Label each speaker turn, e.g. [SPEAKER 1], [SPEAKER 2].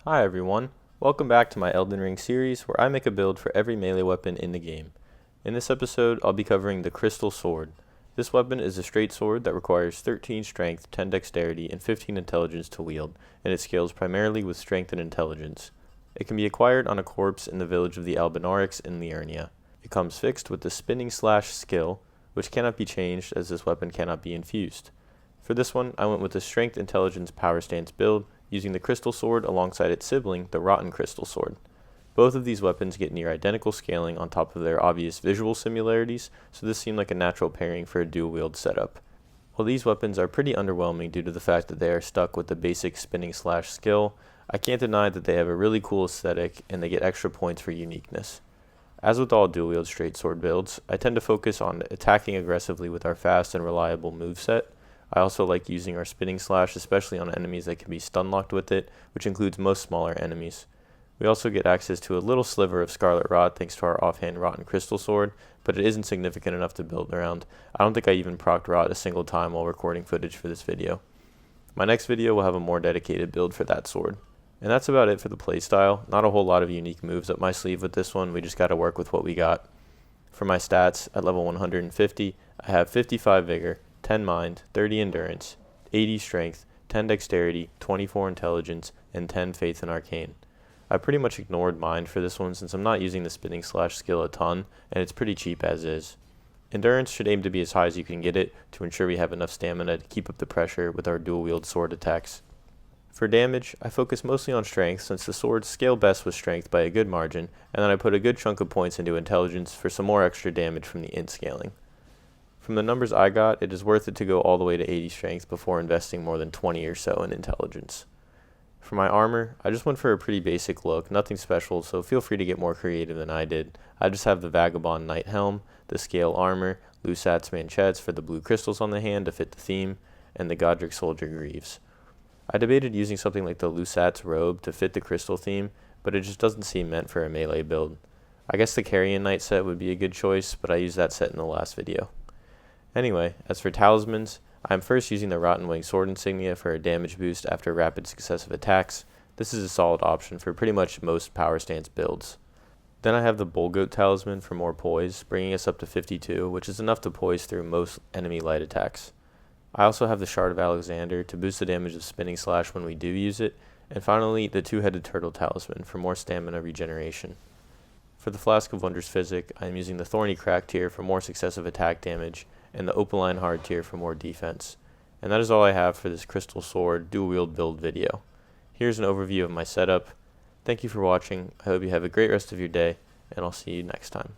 [SPEAKER 1] Hi everyone, welcome back to my Elden Ring series where I make a build for every melee weapon in the game. In this episode, I'll be covering the Crystal Sword. This weapon is a straight sword that requires 13 strength, 10 dexterity, and 15 intelligence to wield, and it scales primarily with strength and intelligence. It can be acquired on a corpse in the village of the Albinaurics in Liurnia. It comes fixed with the spinning slash skill, which cannot be changed as this weapon cannot be infused. For this one, I went with the strength intelligence power stance build, using the Crystal Sword alongside its sibling, the Rotten Crystal Sword. Both of these weapons get near identical scaling on top of their obvious visual similarities, so this seemed like a natural pairing for a dual-wield setup. While these weapons are pretty underwhelming due to the fact that they are stuck with the basic spinning slash skill, I can't deny that they have a really cool aesthetic and they get extra points for uniqueness. As with all dual-wield straight sword builds, I tend to focus on attacking aggressively with our fast and reliable moveset. I also like using our spinning slash, especially on enemies that can be stun locked with it, which includes most smaller enemies. We also get access to a little sliver of Scarlet Rot thanks to our offhand Rotten Crystal Sword, but it isn't significant enough to build around. I don't think I even procced Rot a single time while recording footage for this video. My next video will have a more dedicated build for that sword. And that's about it for the playstyle. Not a whole lot of unique moves up my sleeve with this one, we just gotta work with what we got. For my stats, at level 150, I have 55 Vigor, 10 Mind, 30 Endurance, 80 Strength, 10 Dexterity, 24 Intelligence, and 10 Faith and Arcane. I pretty much ignored Mind for this one since I'm not using the spinning slash skill a ton, and it's pretty cheap as is. Endurance should aim to be as high as you can get it to ensure we have enough stamina to keep up the pressure with our dual wield sword attacks. For damage, I focus mostly on strength since the swords scale best with strength by a good margin, and then I put a good chunk of points into intelligence for some more extra damage from the int scaling. From the numbers I got, it is worth it to go all the way to 80 strength before investing more than 20 or so in intelligence. For my armor, I just went for a pretty basic look, nothing special, so feel free to get more creative than I did. I just have the Vagabond Knight Helm, the Scale Armor, Lusat's Manchettes for the blue crystals on the hand to fit the theme, and the Godric Soldier Greaves. I debated using something like the Lusat's Robe to fit the crystal theme, but it just doesn't seem meant for a melee build. I guess the Carrion Knight set would be a good choice, but I used that set in the last video. Anyway, as for Talismans, I am first using the Rotten Wing Sword insignia for a damage boost after rapid successive attacks. This is a solid option for pretty much most power stance builds. Then I have the Bullgoat Talisman for more poise, bringing us up to 52, which is enough to poise through most enemy light attacks. I also have the Shard of Alexander to boost the damage of Spinning Slash when we do use it, and finally the Two-Headed Turtle Talisman for more stamina regeneration. For the Flask of Wondrous Physic, I am using the Thorny Crack tier for more successive attack damage, and the Opaline Hard tier for more defense. And that is all I have for this Crystal Sword dual-wield build video. Here's an overview of my setup. Thank you for watching, I hope you have a great rest of your day, and I'll see you next time.